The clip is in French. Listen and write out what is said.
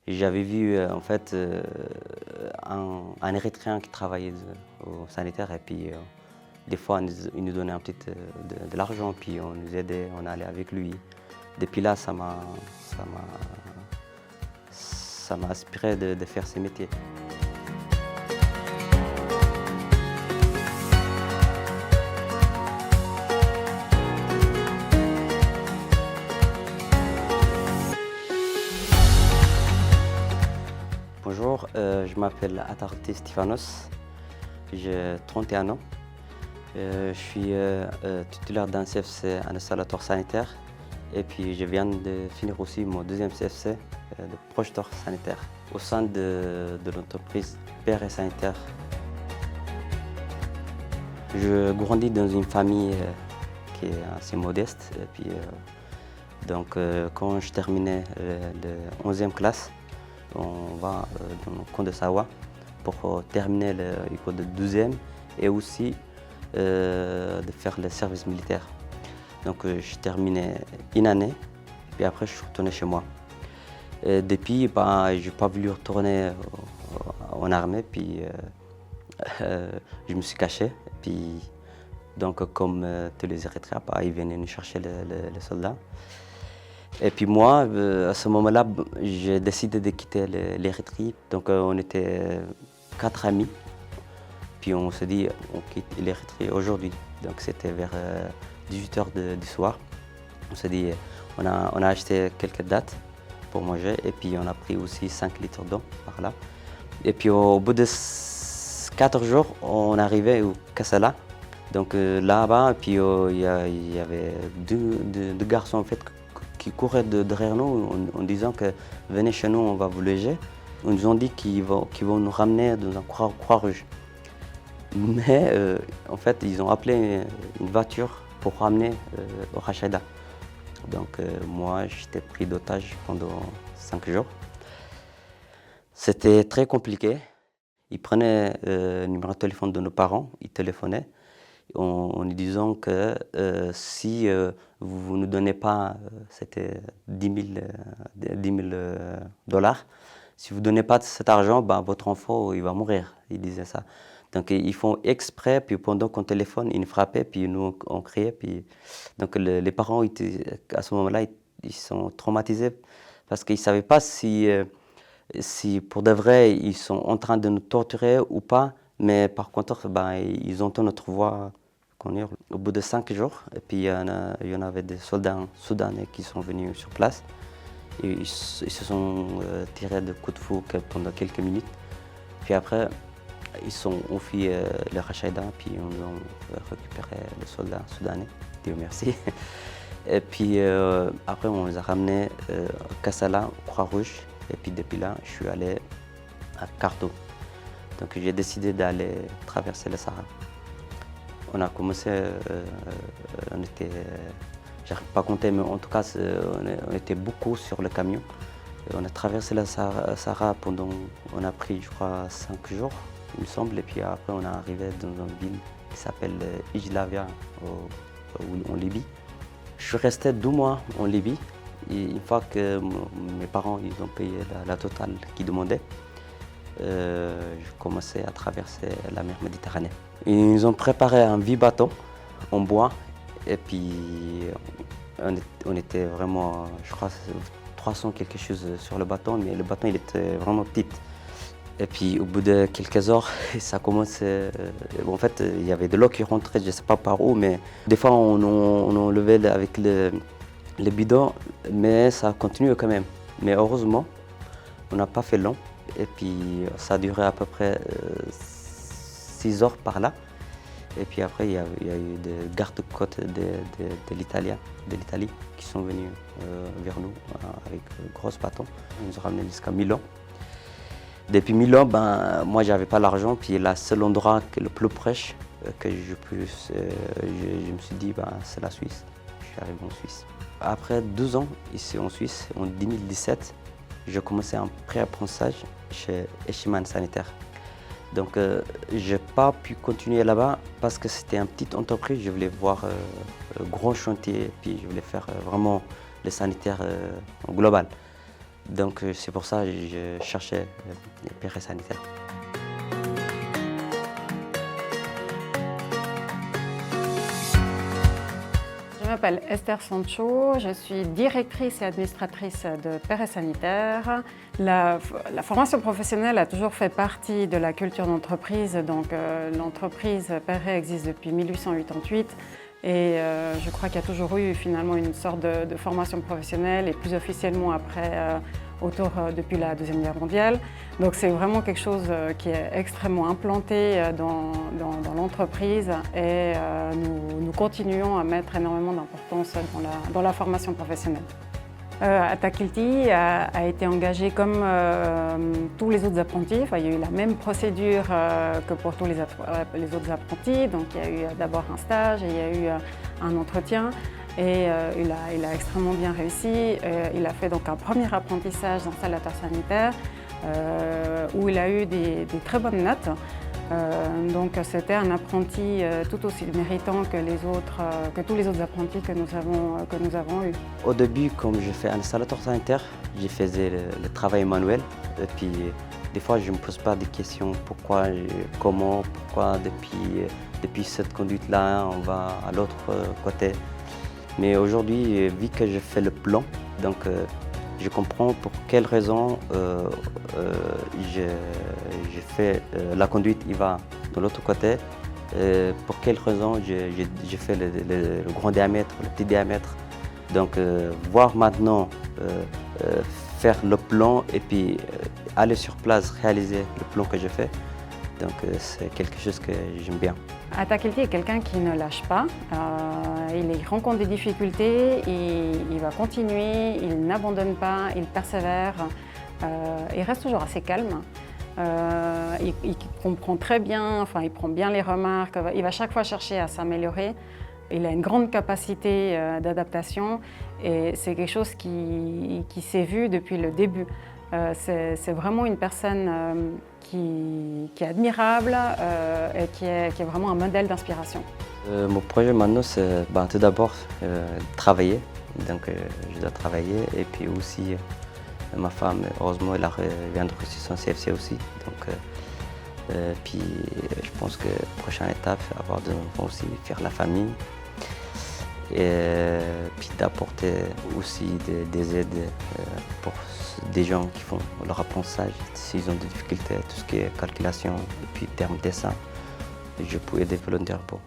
J'avais vu en fait un Érythréen qui travaillait au sanitaire et puis des fois il nous donnait un petit de l'argent puis on nous aidait, on allait avec lui. Depuis là, ça m'a inspiré de faire ce métier. Bonjour, je m'appelle Atarté Stefanos, j'ai 31 ans. Je suis titulaire d'un CFC, un installateur sanitaire, et puis je viens de finir aussi mon deuxième CFC de projeteur sanitaire au sein de l'entreprise PR Sanitaire. Je grandis dans une famille qui est assez modeste, et puis donc quand je terminais la 11e classe, on va dans le camp de Sawa pour terminer l'école de 12e et aussi de faire le service militaire. Donc je terminais une année, puis après je suis retourné chez moi. Et depuis, je n'ai pas voulu retourner en armée, puis je me suis caché. Puis, donc comme tous les Érythréens, ils venaient nous chercher les soldats. Et puis moi, à ce moment-là, j'ai décidé de quitter l'Érythrée. Donc on était 4 amis. Puis on s'est dit, on quitte l'Érythrée aujourd'hui. Donc c'était vers 18 h du soir. On s'est dit, on a acheté quelques dattes pour manger. Et puis on a pris aussi 5 litres d'eau par là. Et puis au bout de 4 jours, on arrivait au Kassala. Donc là-bas, puis il y avait deux garçons en fait, qui couraient derrière nous en disant que venez chez nous, on va vous loger. Ils nous ont dit qu'ils vont nous ramener dans un Croix-Rouge. Mais en fait, ils ont appelé une voiture pour ramener au Rachida. Donc moi, j'étais pris d'otage pendant 5 jours. C'était très compliqué. Ils prenaient le numéro de téléphone de nos parents, ils téléphonaient en nous disant que si vous ne nous donnez pas, c'était 10 000 dollars, si vous ne donnez pas cet argent, votre enfant il va mourir, ils disaient ça. Donc ils font exprès, puis pendant qu'on téléphone, ils nous frappaient, puis nous on criait. Puis... Donc les parents, à ce moment-là, ils sont traumatisés parce qu'ils ne savaient pas si pour de vrai, ils sont en train de nous torturer ou pas. Mais par contre, ils entendent notre voix qu'on hurle. Au bout de 5 jours, et puis il y en avait des soldats soudanais qui sont venus sur place. Et ils se sont tirés de coups de fou pendant quelques minutes. Puis après, ils sont enfui le Rachida, puis on a récupéré les soldats soudanais. Dieu merci. Et puis après, on les a ramenés à Kassala, Croix-Rouge. Et puis depuis là, je suis allé à Khartoum. Donc j'ai décidé d'aller traverser le Sahara. On a commencé, on était, j'arrive pas à compter, mais en tout cas, on était beaucoup sur le camion. Et on a traversé le Sahara pendant, on a pris, je crois, 5 jours, il me semble. Et puis après, on est arrivé dans une ville qui s'appelle Ijlavia, en Libye. Je suis resté 2 mois en Libye. Et une fois que mes parents ils ont payé la totale qu'ils demandaient, j'ai commencé à traverser la mer Méditerranée. Ils nous ont préparé un vieux bateau en bois et puis on était vraiment, je crois, 300 quelque chose sur le bateau, mais le bateau il était vraiment petit. Et puis au bout de quelques heures, ça commençait. En fait, il y avait de l'eau qui rentrait, je ne sais pas par où, mais des fois on enlevait avec le bidon, mais ça continue quand même. Mais heureusement, on n'a pas fait long. Et puis ça a duré à peu près 6 heures par là. Et puis après, il y a eu des gardes-côtes de l'Italie qui sont venus vers nous avec un gros bâton. Ils nous ont ramenés jusqu'à Milan. Depuis Milan, moi, je n'avais pas l'argent. Puis le seul endroit le plus proche que je me suis dit, c'est la Suisse. Je suis arrivé en Suisse. Après 12 ans ici en Suisse, en 2017, j'ai commencé un pré-apprentissage chez Echiman Sanitaire. Donc je n'ai pas pu continuer là-bas parce que c'était une petite entreprise. Je voulais voir un grand chantier, puis je voulais faire vraiment le sanitaire global. Donc c'est pour ça que je cherchais les périls sanitaires. Je m'appelle Esther Sancho, je suis directrice et administratrice de Périls Sanitaires. La formation professionnelle a toujours fait partie de la culture d'entreprise. Donc l'entreprise Périls existe depuis 1888 et je crois qu'il y a toujours eu finalement une sorte de formation professionnelle et plus officiellement après depuis la Deuxième Guerre mondiale. Donc c'est vraiment quelque chose qui est extrêmement implanté dans l'entreprise et nous continuons à mettre énormément d'importance dans la formation professionnelle. Atakilti a été engagé comme tous les autres apprentis. Enfin, il y a eu la même procédure que pour tous les autres apprentis. Donc il y a eu d'abord un stage et il y a eu un entretien. Et il a extrêmement bien réussi. Il a fait donc un premier apprentissage d'installateur sanitaire où il a eu des très bonnes notes. Donc c'était un apprenti tout aussi méritant que tous les autres apprentis que nous avons eus. Au début, comme je fais un installateur sanitaire, je faisais le travail manuel. Et puis des fois, je ne me pose pas des questions pourquoi, comment, pourquoi depuis cette conduite-là, on va à l'autre côté. Mais aujourd'hui, vu que je fais le plan, donc je comprends pour quelles raisons je fais la conduite, il va de l'autre côté, pour quelles raisons je fais le grand diamètre, le petit diamètre. Donc voir maintenant, faire le plan et puis aller sur place, réaliser le plan que je fais, donc c'est quelque chose que j'aime bien. Atakilti est quelqu'un qui ne lâche pas, il rencontre des difficultés, il va continuer, il n'abandonne pas, il persévère, il reste toujours assez calme. Il comprend très bien, enfin il prend bien les remarques, il va chaque fois chercher à s'améliorer. Il a une grande capacité d'adaptation et c'est quelque chose qui s'est vu depuis le début. C'est vraiment une personne qui est admirable et qui est vraiment un modèle d'inspiration. Mon projet maintenant, c'est tout d'abord travailler. Donc je dois travailler et puis aussi ma femme, heureusement, elle vient de réussir son CFC aussi. Donc, puis je pense que la prochaine étape, c'est avoir des enfants aussi, faire la famille. Et puis d'apporter aussi des aides pour des gens qui font leur apprentissage, s'ils ont des difficultés, tout ce qui est calculation et puis termes dessin, je peux aider volontaires pour.